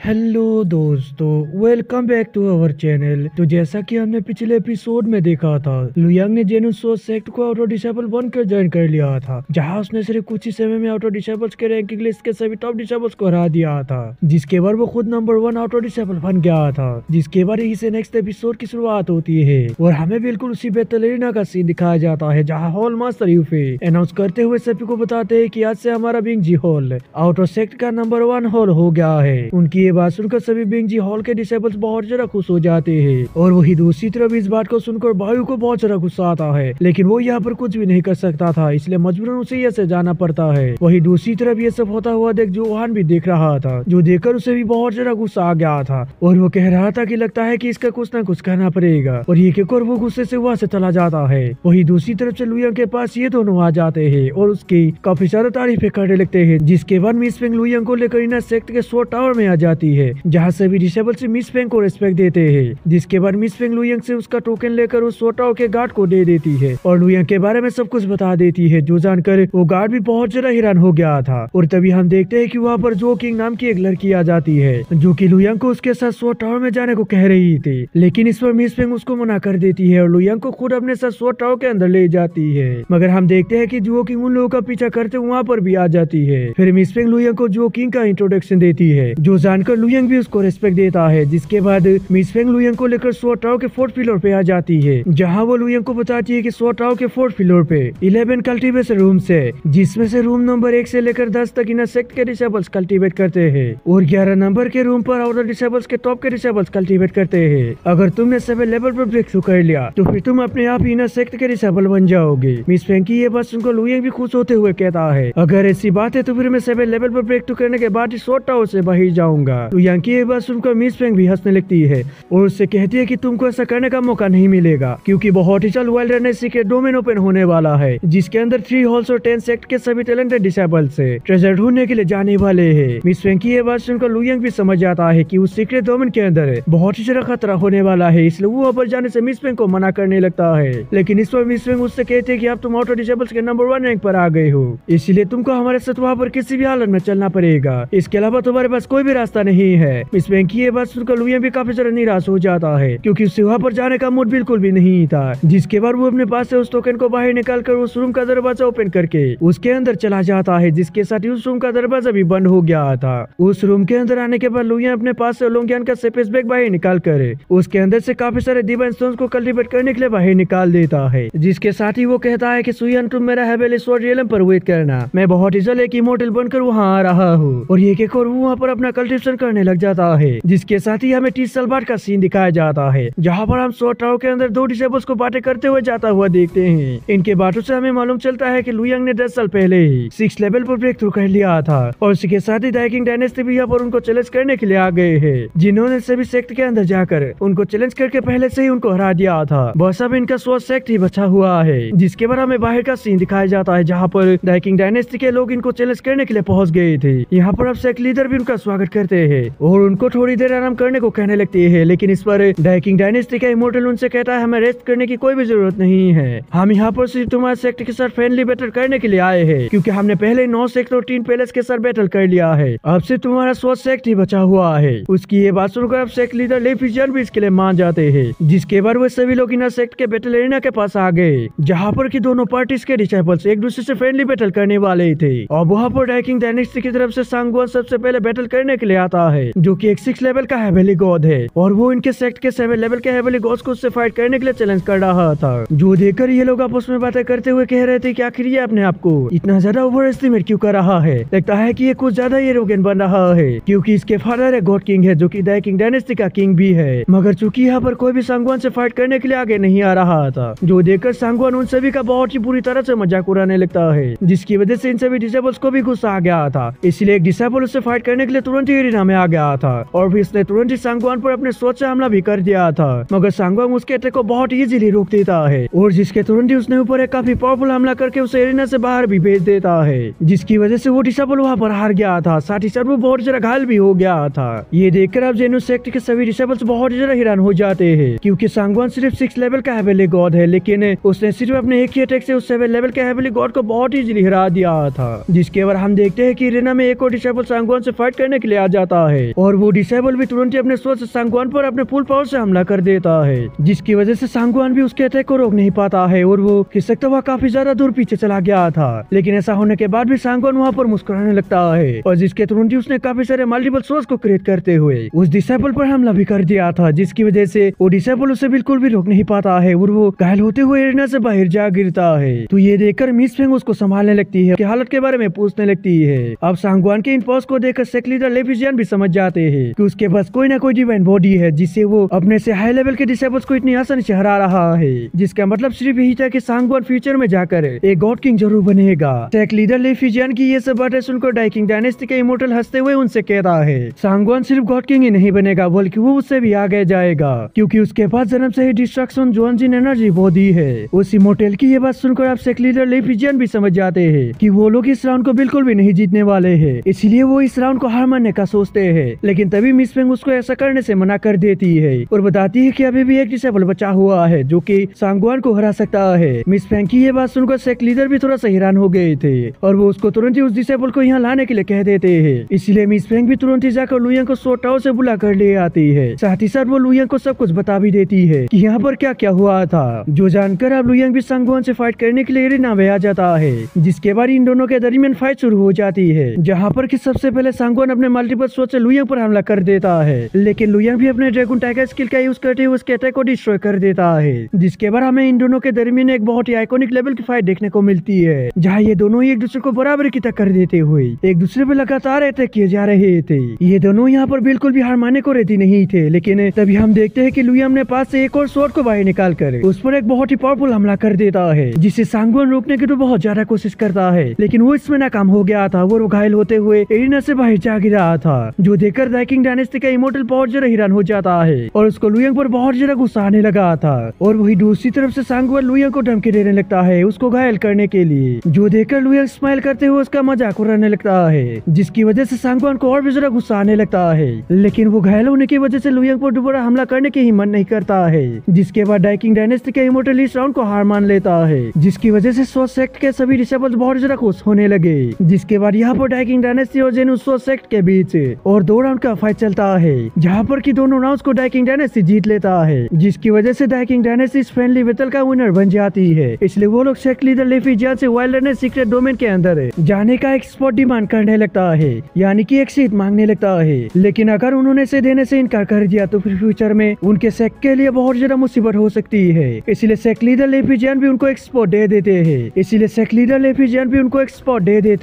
Hello दोस्तों, welcome back to our channel. तो जैसा कि हमने पिछले एपिसोड में देखा था, लुयांग ने जेनुसो सेक्ट को ऑटो डिसेबल बनकर ज्वाइन कर लिया था, जहां उसने सिर्फ कुछ ही समय में ऑटो डिसेबल्स के रैंकिंग लिस्ट के सभी टॉप डिसेबल्स को हरा दिया था, जिसके बाद वो खुद नंबर 1 ऑटो डिसेबल बन गया था। जिसके बाद इसे नेक्स्ट एपिसोड की शुरुआत होती है और हमें बिल्कुल उसी बैटल एरिना का सीन दिखाया जाता है, जहाँ हॉल मास्टर यूफे अनाउंस करते हुए सभी को बताते हैं कि आज से हमारा बिंग जी हॉल आउट ऑफ सेक्ट का नंबर 1 हॉल हो गया है। उनकी ये बात सुनकर सभी बिंग जी हॉल के डिसेबल्स बहुत ज्यादा खुश हो जाते हैं और वही दूसरी तरफ इस बात को सुनकर बायू को बहुत ज्यादा गुस्सा आता है, लेकिन वो यहाँ पर कुछ भी नहीं कर सकता था, इसलिए मजबूरन उसे यहाँ से जाना पड़ता है। वही दूसरी तरफ ये सब होता हुआ देख जोहान भी देख रहा था, जो देखकर उसे भी बहुत ज्यादा गुस्सा आ गया था और वो कह रहा था कि लगता है कि इसका कुछ ना कुछ करना पड़ेगा, और ये कहकर वो गुस्से से वहाँ से चला जाता है। वही दूसरी तरफ से लुयांग के पास ये दोनों आ जाते हैं और उसकी काफी ज्यादा तारीफें करने लगते हैं, जिसके बाद मिस फेंग लुयांग को लेकर इना सेक्ट के स्वॉर्ड टावर में आ जाती है, जहाँ सभी डिसेबल से मिस फेंग को रिस्पेक्ट देते हैं। जिसके बाद मिस फेंग लुयांग से उसका टोकन लेकर उस स्वॉर्ड टावर के गार्ड को दे देती है और लुयांग के बारे में सब कुछ बता देती है, जो जानकर वो गार्ड भी बहुत ज्यादा हैरान हो गया था। और तभी हम देखते हैं कि वहाँ पर जो किंग नाम की एक लड़की आ जाती है, जो कि लुयांग को उसके साथ स्वॉर्ड टावर में जाने को कह रही थी, लेकिन इस पर मिस फेंग उसको मना कर देती है और लुयांग को खुद अपने साथ स्वॉर्ड टावर के अंदर ले जाती है। मगर हम देखते हैं कि जो किंग उन लोगों का पीछा करते वहाँ पर भी आ जाती है। फिर मिस फेंग लुयांग को जो किंग का इंट्रोडक्शन देती है, जो जानकर लुयांग भी उसको रिस्पेक्ट देता है। जिसके बाद मिस फेंग लुयांग को लेकर स्वॉर्ड टावर के 4th फ्लोर पे आ जाती है, जहाँ वो लुयांग को बताती है कि स्वॉर्ड टावर के 4th फ्लोर पे 11 कल्टीवेशन रूम्स है, जिसमें से रूम नंबर 1 से लेकर 10 तक इन सेक्ट के डिसेबल्स कल्टीवेट करते हैं और 11 नंबर के रूम पर आउटर डिसेबल्स के टॉप के डिसेबल्स कल्टीवेट करते हैं। अगर तुमने 7 लेवल पर ब्रेक थ्रू कर लिया तो फिर तुम अपने आप ही इन सेक्ट के डिसेबल बन जाओगे। मिस फेंग की ये बात सुनकर लुयांग भी खुश होते हुए कहता है, अगर ऐसी बात है तो फिर मैं 7 लेवल पर ब्रेक थ्रू करने के बाद इस स्वॉर्ड टावर से बाहर जाऊंगा। लुयांग की ये बात सुनकर मिस फेंग भी हंसने लगती है और उससे कहती है कि तुमको ऐसा करने का मौका नहीं मिलेगा, क्योंकि बहुत ही जल्द वाइल्डर ने सीक्रेट डोमेन ओपन होने वाला है, जिसके अंदर 3 हॉल्स और 10 सेक्ट के सभी टैलेंटेड डिसेबल्स से ट्रेजर ढूंढने के लिए जाने वाले हैं। मिस फेंग की ये बात सुनकर लुयांग भी समझ जाता है कि उस सीक्रेट डोमेन के अंदर बहुत ही ज्यादा खतरा होने वाला है, इसलिए वो वहाँ पर जाने से मिस फेंग को मना करने लगता है। लेकिन इस पर मिस फेंग उससे कहते हैं कि अब तुम ऑटो डिसेबल्स के नंबर 1 रैंक पर आ गए हो, इसलिए तुमको हमारे साथ वहाँ पर किसी भी हालत में चलना पड़ेगा, इसके अलावा तुम्हारे पास कोई भी रास्ता नहीं है। मिस फेंग की ये बात सुनकर लुयांग भी काफी ज्यादा निराश हो जाता है, क्योंकि उससे वहाँ पर जाने का मूड बिल्कुल भी नहीं था। जिसके बाद वो अपने पास से उस टोकन को बाहर निकाल कर उस रूम का दरवाजा ओपन करके उसके अंदर चला जाता है, जिसके साथ उस रूम का दरवाजा भी बंद हो गया था। उस रूम के अंदर आने के बाद लुयांग अपने पास से लोंगियान का सेपेस बैग बाहर निकाल कर उसके अंदर से काफी सारे डिवाइन स्टोन्स को कल्टीवेट करने के लिए बाहर निकाल देता है, जिसके साथ ही वो कहता है कि सुयान तुम मेरा हेवेली स्वॉर्ड रियलम पर वेट करना, मैं बहुत ही जल्द एक इमोर्टल बनकर वहाँ आ रहा हूँ। और ये कहकर वो वहाँ पर अपना कल्टीवेशन करने लग जाता है, जिसके साथ ही हमें 30 साल बाद का सीन दिखाया जाता है, जहाँ पर हम स्वॉर्ड टावर के अंदर 2 डिसेबल्स को बातें करते हुए जाता हुआ देखते हैं। इनके बातों से हमें मालूम चलता है कि लुयांग ने 10 साल पहले ही 6 लेवल पर ब्रेक थ्रू कर लिया था और इसके साथ ही दाइकिंग डायनेस्टी भी यहाँ पर उनको चैलेंज करने के लिए आ गए हैं, जिन्होंने सभी सेक्ट के अंदर जाकर उनको चैलेंज करके पहले से ही उनको हरा दिया था। बस अब इनका स्वॉर्ड सेक्ट ही बचा हुआ है। जिसके बाद हमें बाहर का सीन दिखाया जाता है, जहाँ पर दाइकिंग डायनेस्टी के लोग इनको चैलेंज करने के लिए पहुंच गए थे। यहाँ पर अब सेक्ट लीडर भी उनका स्वागत करते हैं और उनको थोड़ी देर आराम करने को कहने लगती है, लेकिन इस पर दाइकिंग डायनेस्टी का इमोर्टल उनसे कहता है, हमें रेस्ट करने की कोई भी जरूरत नहीं है, हम यहाँ पर सिर्फ तुम्हारे सेक्ट के साथ फ्रेंडली बैटल करने के लिए आए हैं, क्योंकि हमने पहले 9 सेक्ट और 3 पैलेस के साथ बैटल कर लिया है, अब से तुम्हारा स्वॉर्ड सेक्ट ही बचा हुआ है। उसकी ये बात सुनकर अब सेक्ट लीडर लेफिजियन भी इसके लिए मान जाते हैं। जिसके बाद वो सभी लोग इन सेक्ट के बैटल एरिना के पास आ गए, जहाँ पर की दोनों पार्टीज के डिसेबल्स एक दूसरे से फ्रेंडली बैटल करने वाले थे। और वहाँ पर दाइकिंग डायनेस्टी की तरफ से सांगवान सबसे पहले बैटल करने के लिए आता है, जो कि एक 6 लेवल का हेवेली गॉड है और वो इनके सेक्ट के 7 लेवल के हेवेली गॉड्स को उससे फाइट करने के लिए चैलेंज कर रहा था। जो देखकर ये लोग आपस में बातें करते हुए कह रहे थे कि आखिर ये अपने आप को इतना ज्यादा ओवर एस्टिमेट क्यों कर रहा है, लगता है कि ये कुछ ज्यादा एरोगेंट बन रहा है, क्योंकि इसके फादर है गॉड किंग है, जो कि दाइकिंग डायनेस्टी का किंग भी है। मगर चूंकि यहाँ पर कोई भी सांगवान से फाइट करने के लिए आगे नहीं आ रहा था, जो देखकर सांगवान उन सभी का बहुत ही बुरी तरह से मजाक उड़ाने लगता है, जिसकी वजह से इन सभी डिसेबल्स को भी गुस्सा आ गया था। इसलिए एक डिसेबल उससे फाइट करने के लिए तुरंत ही एरिना में आ गया था और फिर इसने तुरंत ही सांगवान पर अपने स्वॉर्ड से हमला भी कर दिया था। मगर सांगवान उसके अटैक को बहुत इजीली रोक देता है और जिसके तुरंत ही उसने ऊपर एक काफी पावरफुल हमला करके उसे एरिना से बाहर भी भेज देता है, जिसकी वजह से वो डिसेबल वहाँ पर हार गया था, साथ ही साथ वो बहुत ज्यादा घायल भी हो गया था। ये देखकर अब जेनु सेक्ट के सभी डिसेबल्स बहुत ज्यादा हैरान हो जाते हैं, क्योंकि सांगवान सिर्फ 6 लेवल का हेवेली गॉड है, लेकिन उसने सिर्फ अपने एक ही अटैक से उस 7 लेवल के हेवेली गॉड को बहुत इजीली हरा दिया था। जिसके बाद हम देखते हैं कि एरिना में एक और डिसेबल सांगवान से फाइट करने के लिए आ जाता जाता है और वो डिसेबल भी तुरंत ही अपने सोच से सांगवान पर अपने फुल पावर से हमला कर देता है, जिसकी वजह से सांगवान भी उसके अटैक को रोक नहीं पाता है और वो खिसकता हुआ काफी ज्यादा दूर पीछे चला गया था। लेकिन ऐसा होने के बाद भी सांगवान वहाँ पर मुस्कुराने लगता है और जिसके तुरंत ही उसने काफी सारे मल्टीपल सोर्स को क्रिएट करते हुए उस डिसेबल पर हमला भी कर दिया था, जिसकी वजह से वो डिसेबल उसे बिल्कुल भी रोक नहीं पाता है और वो घायल होते हुए एरिना से बाहर जा गिरता है। तो ये देखकर मिस फेंग उसको संभालने लगती है, हालत के बारे में पूछने लगती है। अब सांगवान के इन पॉज को देखकर सेक्ट लीडर ले फिजियन भी समझ जाते हैं कि उसके पास कोई ना कोई डिवाइन बॉडी है जिससे वो अपने से हाई लेवल के डिसेबल्स को इतनी आसानी से हरा रहा है, जिसका मतलब सिर्फ यही था कि सांगवान फ्यूचर में जाकर एक गॉड किंग जरूर बनेगा। सेक्ट लीडर ले फिजियन की ये सब बातें सुनकर डाइकिंग डायनेस्टी के इमोर्टल हंसते हुए उनसे कहता है सांगवान सिर्फ गॉड किंग ही नहीं बनेगा बल्कि वो उससे भी आगे जाएगा, क्योंकि उसके पास जन्म से ही डिस्ट्रक्शन जोनजिन एनर्जी बॉडी है। उस इमोर्टल की ये बात सुनकर आप सेक्ट लीडर ले फिजियन भी समझ जाते हैं कि वो लोग इस राउंड को बिल्कुल भी नहीं जीतने वाले हैं, इसलिए वो इस राउंड को हार मानने का सोचते हैं। लेकिन तभी मिस फेंग उसको ऐसा करने से मना कर देती है और बताती है कि अभी भी एक डिसेबल बचा हुआ है जो कि सांगवान को हरा सकता है। मिस फेंग की ये बात सुनकर सेक्ट लीडर भी थोड़ा सा हैरान हो गए थे और वो उसको तुरंत ही उस डिसेबल को यहाँ लाने के लिए कह देते हैं। इसलिए मिस फेंग भी तुरंत ही जाकर लुयांग को सो टावर से बुला कर ले आती है। साथ ही साथ वो लुयांग को सब कुछ बता भी देती है कि यहाँ पर क्या क्या हुआ था, जो जानकर अब लुयांग भी सांगवान से फाइट करने के लिए एरिना में आ जाता है। जिसके बाद इन दोनों के दरमियान फाइट शुरू हो जाती है, जहाँ पर कि सबसे पहले सांगवान अपने मल्टीपल सोच से लुयांग पर हमला कर देता है, लेकिन लुयांग भी अपने ड्रैगन टाइगर स्किल का यूज करते हुए उसके अटैक को डिस्ट्रॉय कर देता है। जिसके बाद हमें इन दोनों के दरमियान एक बहुत ही आइकॉनिक लेवल की फाइट देखने को मिलती है, जहाँ ये दोनों ही एक दूसरे को बराबर की टक्कर देते हुए एक दूसरे पे लगातार अटैक किए जा रहे थे। ये दोनों यहाँ पर बिल्कुल भी हार मानने को रेडी नहीं थे, लेकिन तभी हम देखते हैं कि लुयांग अपने पास से एक और स्वॉर्ड को बाहर निकाल कर उस पर एक बहुत ही पावरफुल हमला कर देता है, जिसे सांगवान रोकने की तो बहुत ज्यादा कोशिश करता है, लेकिन वो इसमें नाकाम हो गया था। वो घायल होते हुए एरिना से बाहर जा गिरा था, जो देखकर डाइकिंग डायनेस्टी का इमोर्टल पावर जरा हैरान हो जाता है और उसको लुयांग पर बहुत ज्यादा गुस्सा आने लगा था। और वही दूसरी तरफ से सांगवान लुयांग को धमकी देने लगता है उसको घायल करने के लिए, जो देखकर लुयांग स्माइल करते हुए उसका मजाक उड़ाने लगता है, जिसकी वजह से सांगवान को और भी ज्यादा गुस्सा आने लगता है। लेकिन वो घायल होने की वजह से लुयांग पर दोबारा हमला करने की हिम्मत नहीं करता है। जिसके बाद डाइकिंग डायनेस्टी का इमोर्टल इस राउंड को हार मान लेता है, जिसकी वजह से सोच सेक्ट के सभी डिसेबल्स बहुत ज्यादा खुश होने लगे। जिसके बाद यहाँ पर डाइकिंग डायनेस्टी और जेनुस सोच सेक्ट के बीच और 2 राउंड का फाइट चलता है, जहाँ पर कि दोनों राउंड्स को डाइकिंग डायनेस्टी जीत लेता है, जिसकी वजह से डाइकिंग डायनेस्टी इस फ्रेंडली बैटल का विनर बन जाती है। इसलिए वो लोग सेक्ट लीडर ले फिजियन से वाइल्डनेस सीक्रेट डोमेन के अंदर जाने का एक स्पॉट डिमांड करने लगता है, यानी कि एक सीट मांगने लगता है। लेकिन अगर उन्होंने इसे देने से इनकार कर दिया तो फिर फ्यूचर में उनके सेक्ट के लिए बहुत ज्यादा मुसीबत हो सकती है। इसलिए सेक्ट लीडर ले फिजियन भी उनको एक स्पॉट दे देते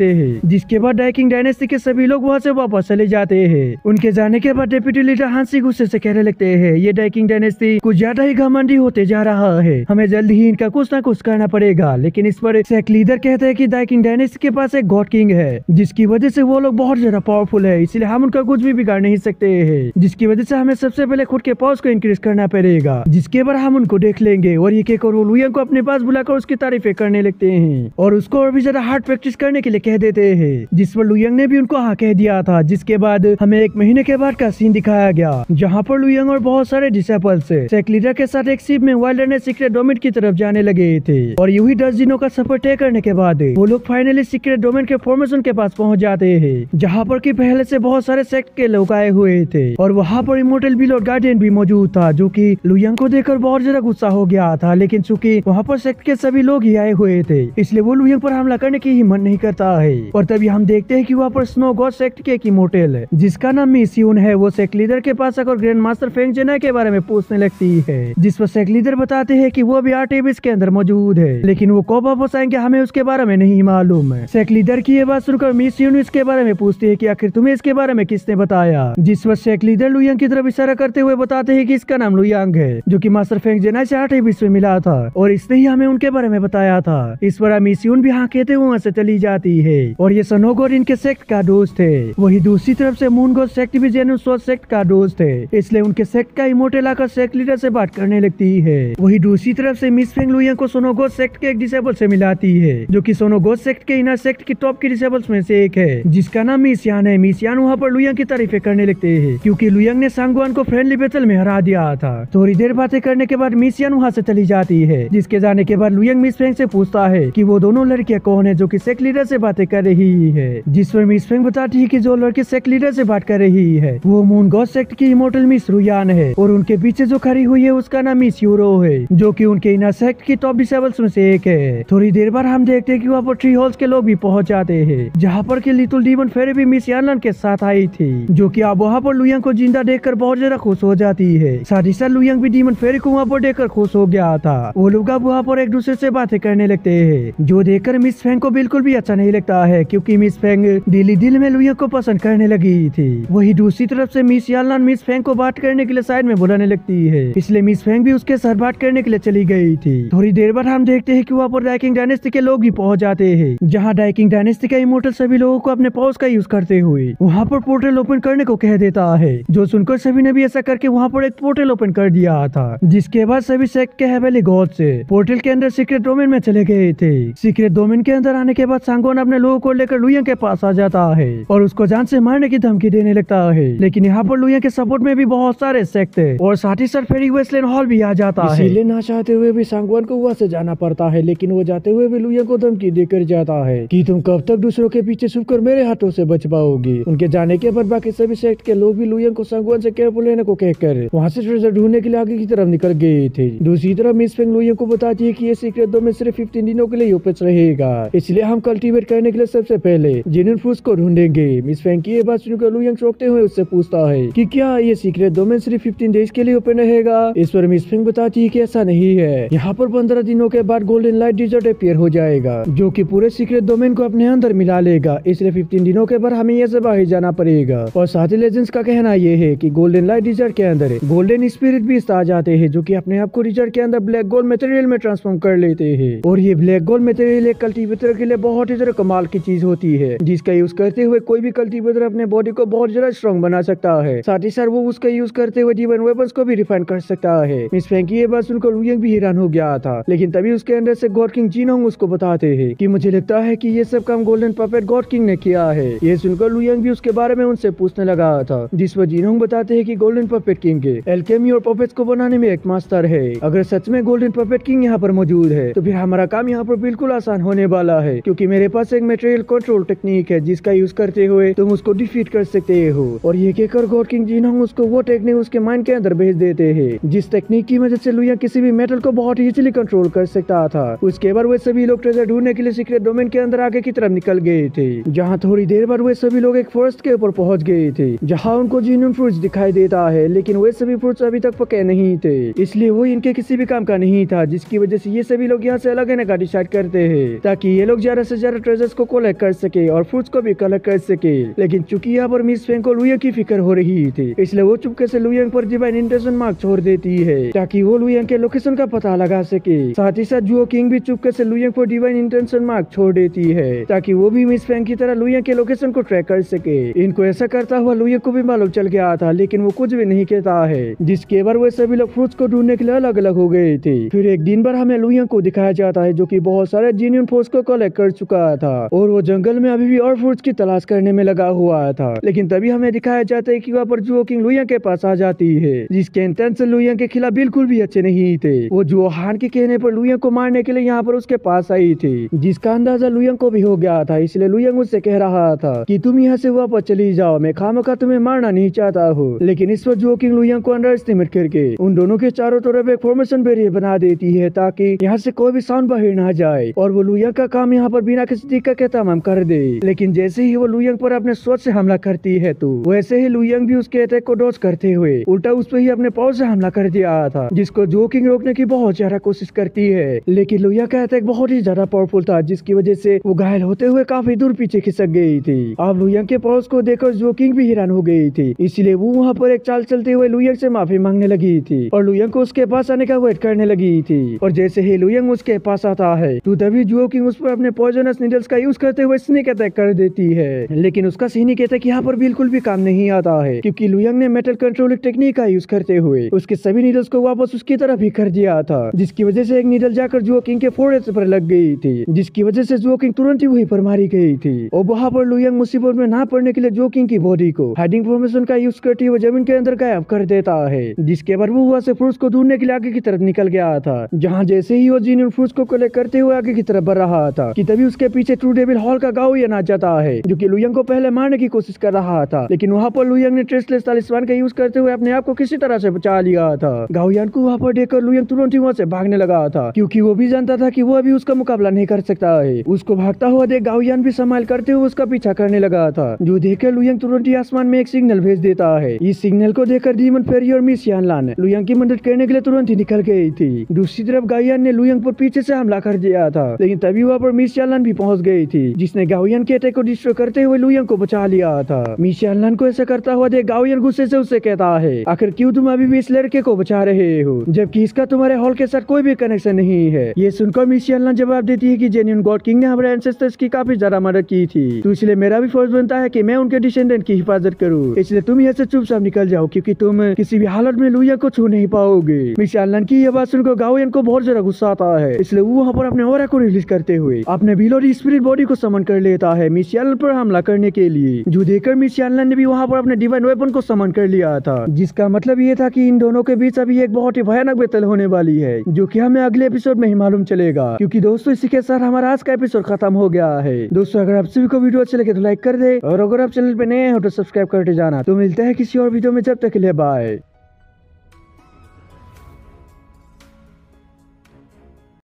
हैं। जिसके बाद डाइकिंग डायनेस्टी के सभी लोग वहाँ से वापस चले जाते हैं। उनके जाने के बाद डेप्यूटी लीडर हांसी गुस्से से कहने लगते हैं ये डाइकिंग डायनेस्टी कुछ ज्यादा ही घमंडी होते जा रहा है, हमें जल्दी ही इनका कुछ ना कुछ करना पड़ेगा। लेकिन इस पर सेक्ट लीडर कहते हैं कि डाइकिंग डायनेस्टी के पास एक गॉड किंग है, जिसकी वजह से वो लोग बहुत ज्यादा पावरफुल है, इसलिए हम उनका कुछ भी बिगाड़ नहीं सकते हैं। जिसकी वजह से हमें सबसे पहले खुद के पावर्स को इंक्रीज करना पड़ेगा, जिसके बाद हम उनको देख लेंगे। और ये कहकर वो लुयांग को अपने पास बुलाकर उसकी तारीफें करने लगते हैं और उसको और भी ज्यादा हार्ड प्रैक्टिस करने के लिए कह देते हैं, जिस पर लुयांग ने भी उनको हाँ कह दिया था। जिसके बाद हमें 1 महीने के बाद का सीन दिखाया गया, जहाँ पर लुयांग और बहुत सारे डिसेबल्स सेक्ट लीडर के साथ एक शिप में वाइल्डनेस सीक्रेट डोमेन की तरफ जाने लगे थे। और यूं ही 10 दिनों का सफर तय करने के बाद वो लोग फाइनली सीक्रेट डोमेन के फॉर्मेशन के पास पहुंच जाते हैं, जहाँ पर कि पहले से बहुत सारे सेक्ट के लोग आए हुए थे और वहाँ पर इमोर्टल बिल और गार्डियन भी मौजूद था, जो कि लुयांग को देखकर बहुत ज्यादा गुस्सा हो गया था। लेकिन चूंकि वहाँ पर सेक्ट के सभी लोग ही आए हुए थे, इसलिए वो लुयांग पर हमला करने की हिम्मत नहीं करता है। और तभी हम देखते हैं कि वहाँ पर स्नो गॉड सेक्ट के एक इमोर्टल जिसका नाम मिस यून है, वो सेक्ट लीडर के पास आकर ग्रैंड मास्टर फेंग जेना के बारे में पूछने लगती है, जिस पर सेक्ट लीडर बताते हैं कि वो भी आर्टेमिस के अंदर मौजूद है, लेकिन वो कब वापस आएंगे हमें उसके बारे में नहीं मालूम है। सेक्ट लीडर की ये बात सुनकर मिस यून इसके बारे में पूछती है कि आखिर तुम्हें इसके बारे में किसने बताया, जिस पर सेक्ट लीडर लुयांग की तरफ इशारा करते हुए बताते हैं कि इसका नाम लुयांग है, जो कि मास्टर फेंग जेना से आर्टेमिस में मिला था और इसने ही हमें उनके बारे में बताया था। इस पर मिस यून भी हाँ कहते हुए वहाँ से चली जाती है और ये स्नो गॉड इनके सेक्ट का दोस्त है। वही दूसरी तरफ से मून गॉड सेक्ट भी जेनुस सोच सेक्ट का दोस्त है, इसलिए उनके सेक्ट का इमोर्टल आकर सेक्ट लीडर से बात करने लगती है। वही दूसरी तरफ से मिस फेंग लुयांग को स्नो गॉड सेक्ट के एक डिसेबल से मिलाती है, जो कि स्नो गॉड सेक्ट के इनर सेक्ट की टॉप की डिसेबल्स में से एक है, जिसका नाम मिस यान है। मिस यान वहाँ पर लुयांग की तारीफें करने लगते हैं, क्योंकि लुयांग ने सांगवान को फ्रेंडली बैटल में हरा दिया था। थोड़ी देर बातें करने के बाद मिस यान वहाँ से चली जाती है, जिसके जाने के बाद लुयांग मिस फेंग से पूछता है कि वो दोनों लड़कियां कौन है जो कि सेक्ट लीडर से बातें कर रही है, जिस पर मिस फेंग बताती है कि जो लड़की सेक्ट लीडर से बात कर रही है। वो मून गॉड सेक्ट की इमोर्टल मिस रुयान है और उनके पीछे जो खड़ी हुई है उसका नाम मिस यूरो है, जो कि उनके इनर सेक्ट की टॉप डिसेबल्स में से एक है। थोड़ी देर बाद हम देखते हैं कि वहाँ पर ट्री हॉल्स के लोग भी पहुंच जाते हैं, जहाँ पर कि लिटिल डीमन फेरी भी मिस यानलन के साथ आई थी, जो कि अब वहाँ पर लुयांग को जिंदा देखकर बहुत ज्यादा खुश हो जाती है। साथ ही साथ लुयांग भी डीमन फेरी को वहाँ पर देखकर खुश हो गया था। वो लोग अब वहाँ पर एक दूसरे से बातें करने लगते हैं, जो देखकर मिस फेंग को बिल्कुल भी अच्छा नहीं लगता है, क्योंकि मिस फेंग दिल में लुयांग को पसंद करने लगी थी। वही दूसरी तरफ से मिस यानलन मिस फेंग को बात करने के लिए साइड में बुलाने लगती है, इसलिए मिस फेंग भी उसके साथ बात करने के लिए चली गई थी। थोड़ी देर बाद हम देखते हैं कि वहाँ पर डाइकिंग डायनेस्टी के लोग भी पहुंच जाते हैं, जहाँ डाइकिंग डायनेस्टी का इमोर्टल सभी लोगों को अपने पावर्स का यूज करते हुए वहाँ पर पोर्टल ओपन करने को कह देता है, जो सुनकर सभी ने भी ऐसा करके वहाँ पर एक पोर्टल ओपन कर दिया था। जिसके बाद सभी सेक्ट के हेवनली गॉड से पोर्टल के अंदर सीक्रेट डोमेन में चले गए थे। सीक्रेट डोमेन के अंदर आने के बाद सांगवान अपने लोगों को लेकर लुयांग के पास आ जाता है और उसको जान से मारने की धमकी देने लगता है। लेकिन यहाँ पर लुयांग के सपोर्ट में भी बहुत सारे सेक्ट है और साथ ही साथ फेरी वेस्टलैंड हॉल भी आ जाता है। इसीलिए ना चाहते हुए भी सांगवान को वहाँ से जाना पड़ता है, लेकिन वो जाते हुए भी लुयांग को धमकी देकर जाता है कि तुम कब तक दूसरों के पीछे छुपकर मेरे हाथों से बच पाओगी। उनके जाने के बाद बाकी सभी सेक्ट के लोग भी लुयांग को सांगवान से केयरफुल लेने को कहकर वहाँ से ट्रेजर ढूंढने के लिए आगे की तरफ निकल गए थे। दूसरी तरफ मिस फेंग लुयांग को बताती है कि ये सीक्रेट डोमेन सिर्फ 15 दिनों के लिए ओपन रहेगा, इसलिए हम कल्टीवेट करने के लिए सबसे पहले जेन्युइन फ्रूट्स को ढूंढेंगे। मिस फेंग की ये बात सुनकर लुयांग चौंकते हुए उससे पूछता है कि क्या ये सीक्रेट डोमेन सिर्फ 15 डेज के लिए ओपन रहेगा। इस पर मिस फेंग बताती है कि ऐसा नहीं है, यहाँ पर 15 दिनों के बाद गोल्डन लाइट डिजर्ट अपीयर हो जाएगा, जो कि पूरे सीक्रेट डोमेन को अपने अंदर मिला लेगा, इसलिए 15 दिनों के बाद हमें यहाँ से बाहर जाना पड़ेगा। और साथ ही लेजेंड्स का कहना ये है कि गोल्डन लाइट डिजर्ट के अंदर गोल्डन स्पिरिट भी आ जाते हैं, जो कि अपने आप को डिजर्ट के अंदर ब्लैक गोल्ड मटेरियल में ट्रांसफॉर्म कर लेते हैं। और ये ब्लैक गोल्ड मटेरियल एक कल्टीवेटर के लिए बहुत ही ज्यादा कमाल की चीज होती है, जिसका यूज करते हुए कोई भी कल्टीवेटर अपने बॉडी को बहुत ज्यादा स्ट्रॉन्ग बना सकता है। साथ ही साथ वो उसका यूज करते हुए डिवाइन वेपन्स को भी रिफाइन कर सकता है। मिस फेंग की ये बात सुनकर लुयांग भी हैरान हो गया था, लेकिन तभी उसके अंदर से गॉड किंग जिनहोंग उसको बताते हैं कि मुझे लगता है कि ये सब काम गोल्डन पपेट गॉड किंग ने किया है। ये सुनकर लुयांग भी उसके बारे में उनसे पूछने लगा था, जिस पर जिनहोंग बताते हैं कि गोल्डन पपेट किंग एल्केमी और पपेट्स को बनाने में एक मास्टर है। अगर सच में गोल्डन पपेट किंग यहाँ पर मौजूद है तो फिर हमारा काम यहाँ पर बिल्कुल आसान होने वाला है, क्योंकि मेरे पास एक मटेरियल कंट्रोल टेक्निक है जिसका यूज करते हुए तुम उसको डिफीट कर सकते हो। और ये कहकर गॉड किंग जिनहोंग उसको वो टेक्निक उसके माइंड के अंदर भेज देते हैं, जिस टेक्निक की मदद से लुयांग किसी भी मेटल को बहुत इजीली कंट्रोल कर सकता था। उसके बाद वे सभी लोग ट्रेजर ढूंढने के लिए सीक्रेट डोमेन के अंदर आगे की तरफ निकल गए थे, जहाँ थोड़ी देर बाद वे सभी लोग एक फॉरेस्ट के ऊपर पहुंच गए थे, जहाँ उनको जेन्युइन फ्रूट्स दिखाई देता है, लेकिन वे सभी फ्रूट्स अभी तक पके नहीं थे, इसलिए वो इनके किसी भी काम का नहीं था, जिसकी वजह से ये सभी लोग यहाँ से अलग रहने का डिसाइड करते हैं, ताकि ये लोग ज्यादा से ज्यादा ट्रेजर्स को कलेक्ट कर सके और फ्रूट्स को भी कलेक्ट कर सके। लेकिन चूंकि यहाँ पर मिस फेंग को लुयांग की फिक्र हो रही थी, इसलिए वो चुपके से लुयांग पर डिवाइन इंटेंशन मार्क छोड़ देती है, ताकि वो लुयांग के लोकेशन का पता लगा सके। साथ ही साथ जुओ किंग भी चुपके से लुयांग पर डिवाइन इंटेंशन मार्क छोड़ देती है, ताकि वो भी मिस फेंग की तरह लुयांग के लोकेशन को ट्रैक कर सके। इनको ऐसा करता हुआ लुयांग को भी मालूम चल गया था, लेकिन वो कुछ भी नहीं कहता है, जिसके बाद वे सभी लोग फ्रूट्स को ढूंढने के लिए अलग अलग हो गए थे। फिर एक दिन भर हमें लुयांग को दिखाया जाता है, जो कि बहुत सारे जेन्युइन फ्रूट्स को कलेक्ट कर चुका था और वो जंगल में अभी भी और फ्रूट्स की तलाश करने में लगा हुआ था। लेकिन तभी हमें दिखाया जाता है कि वहाँ पर जुओ किंग लुयांग के पास आ जाती है, जिसके इंटेंशन लुयांग के खिलाफ बिल्कुल भी अच्छे नहीं थे। वो जुओ हान के कहने पर लुयांग को मारने के लिए यहाँ पर उसके पास आई थी, जिसका अंदाजा लुयांग को भी हो गया था, इसलिए लुयांग उससे कह रहा था कि तुम यहाँ से वापस चली जाओ, मैं खामखा तुम्हें मारना नहीं चाहता हूँ। लेकिन इस वक्त जुओ किंग लुयांग को अंडर एस्टिमेट करके उन दोनों के चारों तरफ एक फॉर्मेशन बैरियर बना देती है, ताकि यहाँ से कोई भी साउंड बाहर ना जाए और वो लुयांग का काम यहाँ पर बिना किसी दिक्कत के तमाम कर दे। लेकिन जैसे ही वो लुयांग पर अपने स्वॉर्ड से हमला करती है, तो वैसे ही लुयांग भी उसके अटैक को डॉज करते हुए उल्टा उस पर ही अपने पाव से हमला कर दिया था, जिसको जुओ किंग रोकने की बहुत ज्यादा कोशिश करती है। लेकिन लुयांग का अटैक बहुत ही ज्यादा पावरफुल था, जिसकी वजह से वो घायल होते हुए काफी दूर पीछे खिसक गई थी। अब लुयांग के पावर्स को देखकर जुओ किंग भी हैरान हो गई थी, इसलिए वो वहाँ पर एक चाल चलते हुए लुयांग से माफी मांगने लगी थी और लुयांग को उसके पास आने का वेट करने लगी थी। और जैसे ही लुयांग उसके पास आता है, तो तभी जुओ किंग उस पर अपने पॉइजनस नीडल्स का यूज करते हुए स्नेक अटैक कर देती है। लेकिन उसका स्नेक अटैक यहाँ पर बिल्कुल भी काम नहीं आता है, क्योंकि लुयांग ने मेटल कंट्रोलिंग टेक्निक का यूज करते हुए उसके सभी नीडल्स को वापस उसकी तरफ ही कर दिया था, जिसकी वजह से एक नीडल जाकर जुओ किंग के फोrehead पर लग गई थी, जिसकी वजह से जुओ किंग तुरंत ही वहीं पर मारी गई थी। और वहाँ पर लुयांग मुसीबत में ना पड़ने के लिए जुओ किंग की बॉडी को हाइडिंग फॉर्मेशन का यूज करते हुए जमीन के अंदर गायब कर देता है, जिसके बाद वो वहाँ से फ्रूट्स को ढूंढने के लिए आगे की तरफ निकल गया था, जहाँ जैसे ही वो जेन्युइन फ्रूट्स को कलेक्ट करते हुए आगे की तरफ बढ़ रहा था कि तभी उसके पीछे ट्रू डेविल हॉल का गाओ आ जाता है, जो कि लुयांग को पहले मारने की कोशिश कोशिश कर रहा था, लेकिन वहाँ पर लुयंग ने ट्रेसलेस तालिस्मान का यूज करते हुए अपने आप को किसी तरह से बचा लिया था। गाओयान को वहाँ पर देखकर लुयंग तुरंत ही वहाँ से भागने लगा था, क्योंकि वो भी जानता था कि वो अभी उसका मुकाबला नहीं कर सकता है। उसको भागता हुआ देख गाओयान भी संभाल करते हुए उसका पीछा करने लगा था, जो देखकर लुयंग तुरंत ही आसमान में एक सिग्नल भेज देता है। इस सिग्नल को देखकर डीमन फेरी और मिस यानलान लुयंग की मदद करने के लिए तुरंत ही निकल गई थी। दूसरी तरफ गाओयान ने लुयंग पर पीछे से हमला कर दिया था, लेकिन तभी वहाँ पर मिस यानलान भी पहुंच गई थी, जिसने गाओयान के अटैक को डिस्ट्रॉय करते हुए लुयंग को बचा लिया था। मिस यानलान को ऐसा करता हुआ देख गाओयान गुस्से से उससे कहता है, आखिर क्यों तुम अभी भी इस लड़के को बचा रहे हो, जबकि इसका तुम्हारे हॉल के साथ कोई भी कनेक्शन नहीं है। ये सुनकर मिस यानलान जवाब देती है कि जेन्युइन गॉड किंग ने हमारे एंसेस्टर्स की काफी ज्यादा मदद की थी, तो इसलिए मेरा भी फर्ज बनता है कि मैं उनके डिसेंडेंट की हिफाजत करूं, इसलिए तुम यहाँ से चुपचाप निकल जाओ, क्योंकि तुम किसी भी हालत में लुयंग को छू नहीं पाओगे। मिस यानलान की यह बात सुनकर गाओयान को बहुत ज्यादा गुस्सा आता है, इसलिए वो वहाँ पर अपने ऑरा को रिलीज करते हुए अपने बिलोरी स्पिरिट बॉडी को समन कर लेता है मिस यानलान पर हमला करने के लिए, जो देखकर मिस यानलान ने भी वहाँ पर अपने डिवाइन वेपन को समन कर लिया था, जिसका मतलब ये था कि इन दोनों के बीच अभी एक बहुत ही भयानक बैटल होने वाली है, जो कि हमें अगले एपिसोड में ही मालूम चलेगा। क्योंकि दोस्तों इसी के साथ हमारा आज का एपिसोड खत्म हो गया है। दोस्तों अगर आप सभी को वीडियो अच्छे लगे तो लाइक कर दे, और अगर आप चैनल पे नए हो तो सब्सक्राइब करते जाना। तो मिलते हैं किसी और वीडियो में, जब तक के लिए बाय।